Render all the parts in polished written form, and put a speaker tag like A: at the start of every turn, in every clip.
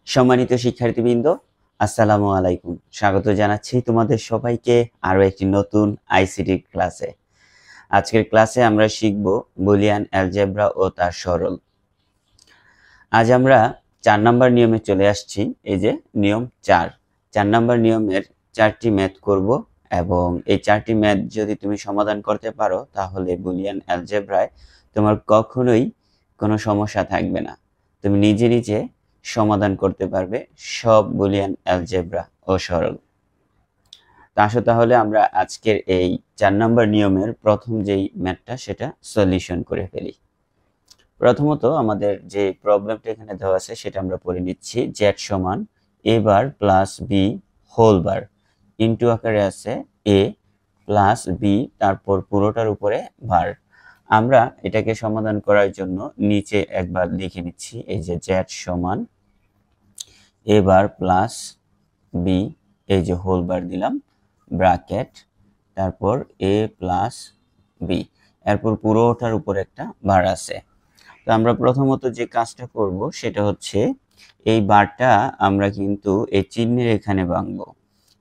A: সম্মানিত শিক্ষার্থীবৃন্দ, আসসালামু আলাইকুম। স্বাগত জানাচ্ছি তোমাদের সবাইকে আরো একটি নতুন আইসিটি ক্লাসে। আজকের ক্লাসে আমরা শিখব বুলিয়ান অ্যালজেব্রা ও তার সরল। আজ আমরা 4 নম্বর নিয়মে চলে আসছি। এই যে নিয়ম 4 নম্বর নিয়মের 4টি ম্যাথ করব এবং এই 4টি ম্যাথ যদি তুমি সমাধান করতে পারো তাহলে বুলিয়ান অ্যালজেব্রায় তোমার কখনোই কোনো সমস্যা থাকবে না। তুমি নিজে নিজে সমাধান করতে পারবে সব বুলিয়ান অ্যালজেব্রা ও সরল। আসো তাহলে আমরা আজকের এই 4 নম্বর নিয়মের প্রথম যেই ম্যাথটা সেটা সলিউশন করে ফেলি। প্রথমত আমাদের যে প্রবলেমটা এখানে দেওয়া আছে সেটা আমরা পড়ে নিচ্ছি। z সমান a bar plus b whole bar into আকারে আছে a প্লাস b, তারপর পুরোটার উপরে বার। আমরা এটাকে সমাধান করার জন্য নিচে একবার লিখে নিচ্ছি। এই যে z সমান a বার প্লাস b, এই যে হোল বার দিলাম ব্র্যাকেট, তারপর a প্লাস b, এরপর পুরোটার উপর একটা বার আছে। তো আমরা প্রথমত যে কাজটা করব সেটা হচ্ছে এই বারটা আমরা কিন্তু এই চিহ্নের এখানে ভাঙবো,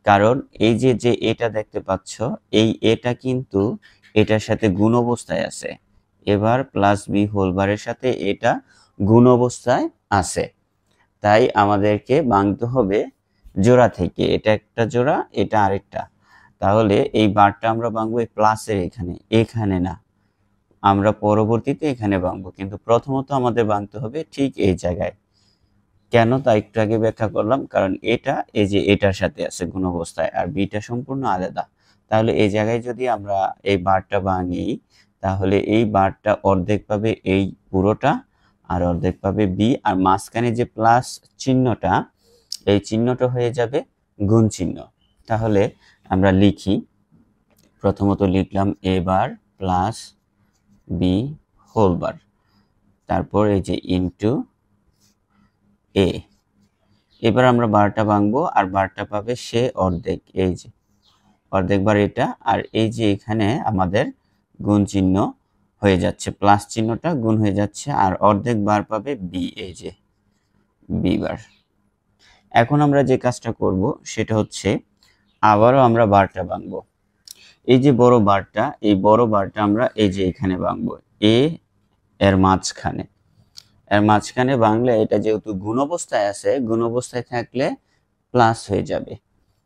A: কারণ এই যে যে এটা দেখতে পাচ্ছ এই এটা কিন্তু এটার সাথে গুণ অবস্থায় আছে। এবার প্লাস বি হোল বারের সাথে এটা গুণ অবস্থায় আছে, তাই আমাদেরকে ভাঙতে হবে জোড়া থেকে। এটা একটা জোড়া, এটা আরেকটা। তাহলে এই বারটা আমরা ভাঙবো এই প্লাসের এখানে, এখানে না, আমরা পরবর্তীতে এখানে ভাঙবো, কিন্তু প্রথমত আমাদের ভাঙতে হবে ঠিক এই জায়গায়। কেন তা একটু আগে ব্যাখ্যা করলাম, কারণ এটা এই যে এটার সাথে আছে গুণ অবস্থায় আর বিটা সম্পূর্ণ আলাদা। তাহলে এই জায়গায় যদি আমরা এই বারটা ভাঙি তাহলে এই বারটা অর্ধেক পাবে এই পুরোটা আর অর্ধেক পাবে বি, আর মাঝখানে যে প্লাস চিহ্নটা এই চিহ্নটা হয়ে যাবে গুণ চিহ্ন। তাহলে আমরা লিখি, প্রথমত লিখলাম এ বার প্লাস বি হোল বার, তারপর এই যে ইনটু এ। এবার আমরা বারটা ভাঙবো আর বারটা পাবে সে অর্ধেক, এই যে অর্ধেক বার এটা, আর এই যে এখানে আমাদের গুণ চিহ্ন হয়ে যাচ্ছে, প্লাস চিহ্নটা গুণ হয়ে যাচ্ছে, আর অর্ধেক বার পাবে বি, এই যে বি বার। এখন আমরা যে কাজটা করব সেটা হচ্ছে আবারও আমরা বারটা ভাঙবো। এই যে বড় বারটা, এই বড় বারটা আমরা এই যে এখানে ভাঙবো এ এর মাঝখানে। এর মাঝখানে ভাঙলে এটা যেহেতু গুণ অবস্থায় আছে, গুণ অবস্থায় থাকলে প্লাস হয়ে যাবে।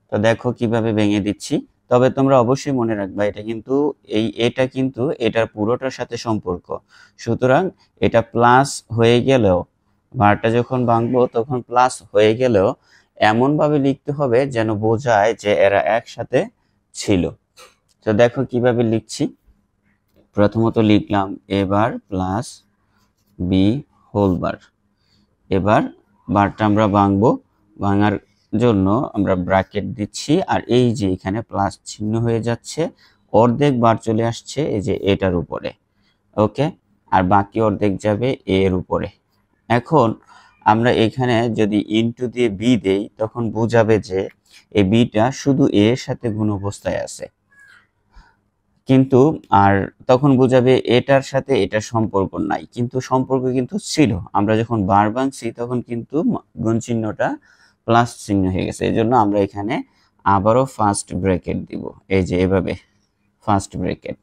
A: তো দেখো কিভাবে ভেঙে দিচ্ছি। তবে তোমরা অবশ্যই মনে রাখবা এটা কিন্তু এটার পুরোটার সাথে সম্পর্ক, সুতরাং এটা প্লাস হয়ে গেলেও বারটা যখন ভাঙবো তখন প্লাস হয়ে গেলেও এমনভাবে লিখতে হবে যেন বোঝায় যে এরা একসাথে ছিল। তো দেখো কিভাবে লিখছি। প্রথমত লিখলাম এ বার প্লাস বি হোল বার। এবার বারটা আমরা ভাঙবো, ভাঙার জন্য আমরা ব্র্যাকেট দিচ্ছি, আর এই যে এখানে প্লাস চিহ্ন হয়ে যাচ্ছে, অর্ধেক বার চলে আসছে এই যে এটার উপরে, ওকে, আর বাকি অর্ধেক যাবে এর উপরে। এখন আমরা এখানে যদি ইনটু দিয়ে বি দেই তখন বোঝাবে যে এই বিটা শুধু এর সাথে গুণ অবস্থায় আছে, কিন্তু আর তখন বোঝাবে এটার সাথে এটা সম্পর্ক নাই, কিন্তু সম্পর্ক কিন্তু ছিল। আমরা যখন বার ভাঙছি তখন কিন্তু গুণ চিহ্নটা প্লাস চিহ্ন হয়ে গেছে, এই জন্য আমরা এখানে আবারও ফার্স্ট ব্র্যাকেট দিব, এই যে এভাবে ফার্স্ট ব্র্যাকেট।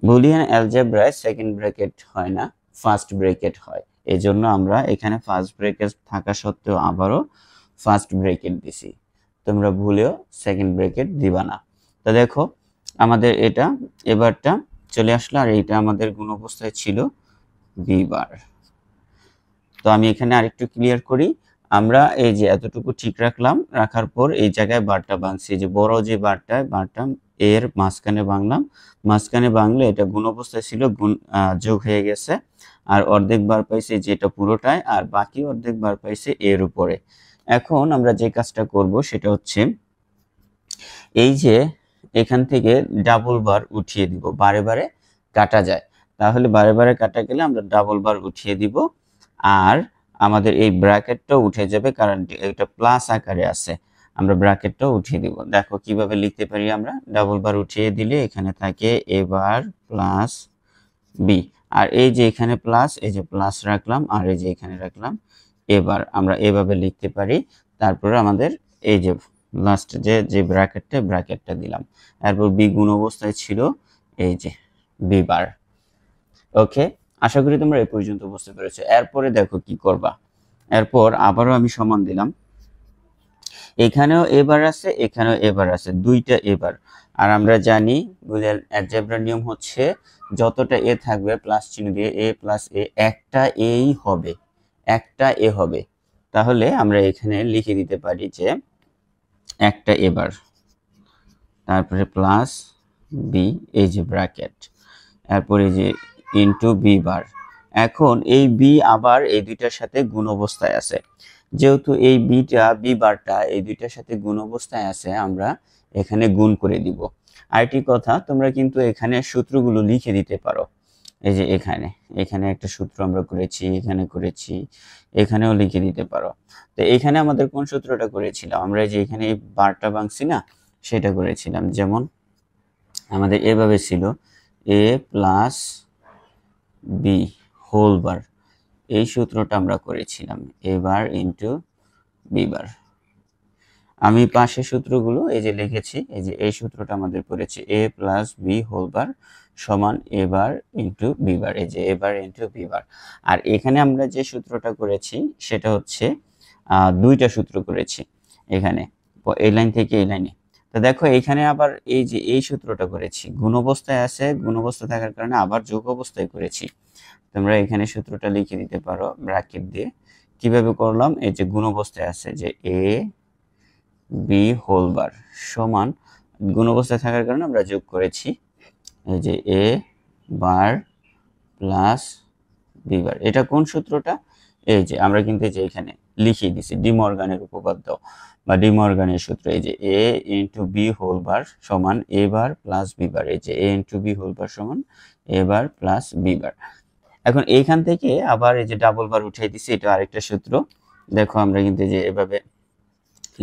A: বুলিয়ান অ্যালজেব্রায় সেকেন্ড ব্র্যাকেট হয় না, ফার্স্ট ব্র্যাকেট হয়, এই জন্য আমরা এখানে ফার্স্ট ব্র্যাকেট থাকা সত্ত্বেও আবারও ফার্স্ট ব্র্যাকেট দিছি। তোমরা ভুলেও সেকেন্ড ব্র্যাকেট দিবা না। তো দেখো আমাদের এটা এবারটা চলে আসলো, আর এইটা আমাদের গুণ অবস্থায় ছিল বি বার। তো আমি এখানে আরেকটু ক্লিয়ার করি। আমরা এই যে এতটুকু ঠিক রাখলাম, রাখার পর এই জায়গায় বারটা ভাঙছি, যে বড় যে বারটা এর মাঝখানে ভাঙলাম, মাঝখানে ভাঙলে এটা গুণ অবস্থায় ছিল, গুণ যোগ হয়ে গেছে, আর অর্ধেক বার পাইছে যেটা পুরোটায়, আর বাকি অর্ধেক বার পাইছে এর উপরে। এখন আমরা যে কাজটা করব সেটা হচ্ছে এই যে এখান থেকে ডাবল বার উঠিয়ে দিব, বারে বারে কাটা যায়, তাহলে বারে বারে কাটা গেলে আমরা ডাবল বার উঠিয়ে দিব, আর আমাদের এই ব্র্যাকেটটাও উঠে যাবে, কারণ এটা প্লাস আকারে আছে, আমরা ব্র্যাকেটটাও উঠিয়ে দিব। দেখো কিভাবে লিখতে পারি আমরা, ডাবল বার উঠিয়ে দিলে এখানে থাকে এ বার প্লাস বি, আর এই যে এখানে প্লাস, এই যে প্লাস রাখলাম, আর এই যে এখানে রাখলাম এবার আমরা এভাবে লিখতে পারি। তারপর আমাদের এই যে লাস্ট যে ব্র্যাকেটটা দিলাম, এরপর বি গুণ অবস্থায় ছিল এই যে বি বার। ওকে, আশা করি তোমরা এই পর্যন্ত বুঝতে পেরেছো। এরপরে দেখো কি করবা। এরপর আবারও আমি সমান দিলাম, এখানেও এবার আছে, এখানেও এবার আছে, দুইটা এবার। আর আমরা জানি বুলিয়ান অ্যালজেব্রার নিয়ম হচ্ছে যতটা এ থাকবে প্লাস চিহ্ন দিয়ে এ প্লাস এ, একটা এই হবে, একটা এ হবে। তাহলে আমরা এখানে লিখে দিতে পারি যে একটা এবার, তারপরে প্লাস বি, এই যে ব্র্যাকেট, এরপরে যে ইনটু বি বার। এখন এই বি আবার এই দুইটার সাথে গুণ অবস্থায় আছে, যেহেতু এই বি বারটা এই দুইটার সাথে গুণ অবস্থায় আছে, আমরা এখানে গুণ করে দিব। আরেকটি কথা, তোমরা কিন্তু এখানে সূত্রগুলো লিখে দিতে পারো। এই যে এখানে একটা সূত্র আমরা করেছি, এখানে করেছি, এখানেও লিখে দিতে পারো। তো এখানে আমাদের কোন সূত্রটা করেছিলাম, আমরা যে এখানে এই বারটা ভাঙছি না, সেটা করেছিলাম। যেমন আমাদের এভাবে ছিল এ প্লাস বি হোল বার, এই সূত্রটা আমরা করেছিলাম, এ বার ইন্টু বি বার। আমি পাশে সূত্রগুলো এই যে লিখেছি, এই যে এই সূত্রটা আমাদের করেছি, এ প্লাস বি হোল বার সমান এ বার ইন্টু বি বার, এই যে এ বার ইন্টু বি বার। আর এখানে আমরা যে সূত্রটা করেছি সেটা হচ্ছে দুইটা সূত্র করেছি এখানে, এই লাইন থেকে এই লাইনে। তো দেখো এখানে আবার এই যে এই সূত্রটা করেছি, গুণ অবস্থায় আছে, গুণ অবস্থা থাকার কারণে আবার যোগ অবস্থায় করেছি। তোমরা এখানে সূত্রটা লিখে দিতে পারো ব্র্যাকেট দিয়ে। কিভাবে করলাম, এই যে গুণ অবস্থায় আছে যে এ বি হোল বার সমান, গুণ অবস্থায় থাকার কারণে আমরা যোগ করেছি, এই যে এ বার প্লাস বি বার। এটা কোন সূত্রটা, এই যে আমরা কিন্তু এই যে এখানে লিখিয়ে দিছি ডি মর্গানের উপপাদ্য বা ডি মর্গানের সূত্র, এই যে এ ইন্টু বি হোল বার সমান এ বার প্লাস বি বার, এই যে এ ইন্টু বি হোল বার সমান এ বার প্লাস বি বার। এখন এইখান থেকে আবার এই যে ডাবল বার উঠিয়ে দিছি, এটা আরেকটা সূত্র। দেখো আমরা কিন্তু যে এভাবে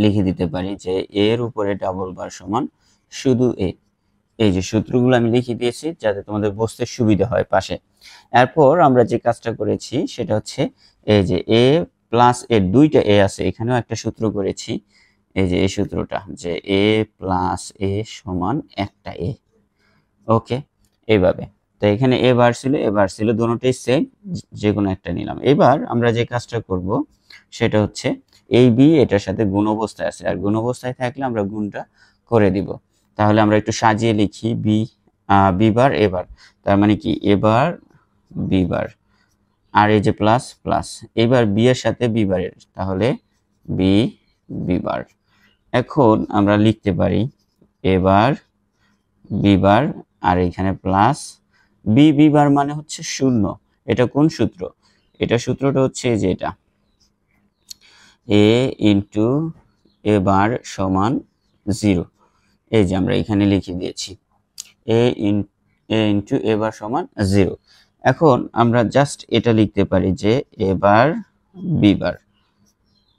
A: লিখে দিতে পারি যে এর উপরে ডাবল বার সমান শুধু এ। এই যে সূত্রগুলো আমি লিখে দিয়েছি যাতে তোমাদের বুঝতে সুবিধা হয় পাশে। এরপর আমরা যে কাজটা করেছি সেটা হচ্ছে এই যে এ প্লাস এর দুইটা এ আছে, এখানেও একটা সূত্র করেছি, এই যে এই সূত্রটা যে এ প্লাস এ সমান একটা এ। ওকে, এইভাবে। তো এখানে এ বার ছিল দুটোটাই সেম, যে কোনো একটা নিলাম। এবার আমরা যে কাজটা করব সেটা হচ্ছে এই বি এটার সাথে গুণ অবস্থায় আছে, আর গুণ অবস্থায় থাকলে আমরা গুণটা করে দিব। তাহলে আমরা একটু সাজিয়ে লিখি বি বার এবার, তার মানে কি এবার বি বার, আর এই যে প্লাস প্লাস, এবার বি এর সাথে বি বারের, তাহলে বি বার। এখন আমরা লিখতে পারি এবার বি বার, আর এখানে প্লাস বি বার মানে হচ্ছে শূন্য। এটা কোন সূত্র, এটা সূত্রটা হচ্ছে যে এটা এ ইন্টু এ বার সমান 0, এই যে আমরা এখানে লিখে দিয়েছি এ ইন্টু এ বার সমান 0। এখন আমরা জাস্ট এটা লিখতে পারি যে এবার বি বার।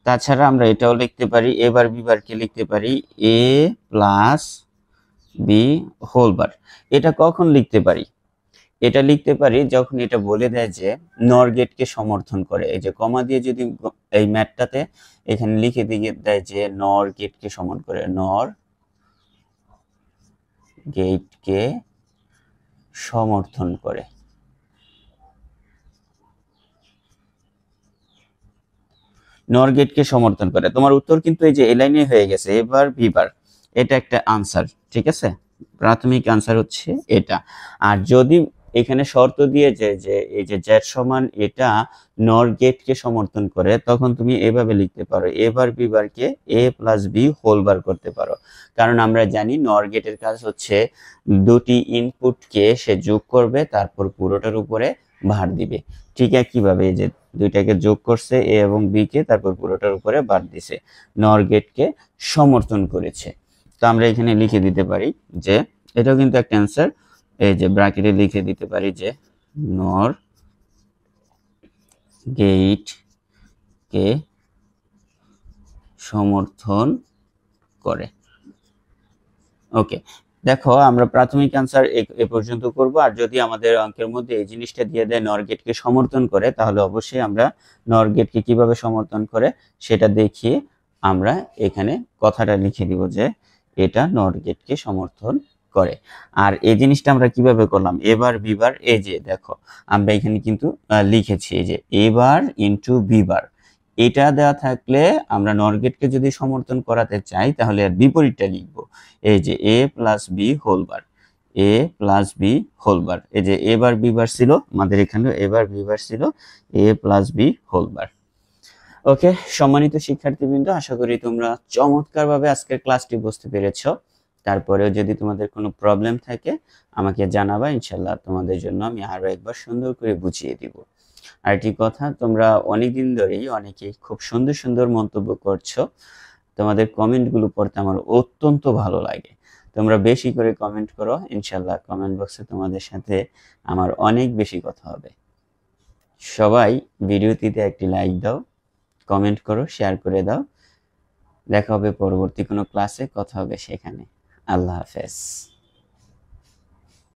A: তাছাড়া আমরা এটাও লিখতে পারি, এবার বি বারকে লিখতে পারি এ প্লাস বি হোল বার। এটা কখন লিখতে পারি, এটা লিখতে পারি যখন এটা বলে দেয় যে নর গেটকে সমর্থন করে। এই যে কমা দিয়ে যদি এই ম্যাথটাতে এখানে লিখে দিয়ে দেয় যে নর গেটকে সমর্থন করে, নর গেটকে সমর্থন করে, নর গেটকে সমর্থন করে, তোমার উত্তর কিন্তু এই যে এই লাইনে হয়ে গেছে এবার বি বার। এটা একটা আনসার, ঠিক আছে, প্রাথমিক আনসার হচ্ছে এটা। আর যদি এখানে শর্ত দিয়ে যে এই যে জেড সমান এটা নর গেটকে সমর্থন করে, তখন তুমি এভাবে লিখতে পারো এবার বি বারকে এ প্লাস বি হোল বার করতে পারো। কারণ আমরা জানি নর গেটের কাজ হচ্ছে দুটি ইনপুটকে সে যোগ করবে, তারপর পুরোটার উপরে ভার দিবে। ঠিক একইভাবে এই যে দুইটাকে যোগ করছে এ এবং বি কে, তারপর পুরোটার উপরে ভার দিছে, নর গেটকে সমর্থন করেছে। তো আমরা এখানে লিখে দিতে পারি যে এটাও কিন্তু একটা অ্যান্সার, এই যে ব্র্যাকেটে লিখে দিতে পারি যে নর গেট কে সমর্থন করে। ওকে, দেখো আমরা প্রাথমিক অ্যান্সার এ পর্যন্ত করব, আর যদি আমাদের অঙ্কের মধ্যে এই জিনিসটা দিয়ে দেয় নর গেটকে সমর্থন করে, তাহলে অবশ্যই আমরা নর গেটকে কিভাবে সমর্থন করে সেটা দেখিয়ে আমরা এখানে কথাটা লিখে দিব যে এটা নর গেটকে সমর্থন করে। আর এই জিনিসটা আমরা কিভাবে করলাম, এবার বিবার, এই যে দেখো আমরা এখানে কিন্তু লিখেছি এই যে এবার ইনটু বিবার, এটা দেওয়া থাকলে আমরা নর গেটকে যদি সমর্থন করাতে চাই তাহলে এর বিপরীতটা লিখব, এই যে এ প্লাস বি হোল বার, এ প্লাস বি হোল বার, এই যে এ বার বি বার ছিল আমাদের এখানে, এবার বি বার ছিল এ প্লাস বি হোল বার। ওকে সম্মানিত শিক্ষার্থীবৃন্দ, আশা করি তোমরা চমৎকারভাবে আজকের ক্লাসটি বুঝতে পেরেছো। তারপরেও যদি তোমাদের কোনো প্রবলেম থাকে আমাকে জানাবা, ইনশাল্লাহ তোমাদের জন্য আমি আরো একবার সুন্দর করে বুঝিয়ে দিব। আরেকটি কথা, তোমরা অনেকদিন ধরেই অনেকেই খুব সুন্দর সুন্দর মন্তব্য করছো, তোমাদের কমেন্টগুলো পড়তে আমার অত্যন্ত ভালো লাগে। তোমরা বেশি করে কমেন্ট করো, ইনশাল্লাহ কমেন্ট বক্সে তোমাদের সাথে আমার অনেক বেশি কথা হবে। সবাই ভিডিওটিতে একটি লাইক দাও, কমেন্ট করো, শেয়ার করে দাও। দেখা হবে পরবর্তী কোনো ক্লাসে, কথা হবে সেখানে। আল্লাহ হাফেজ।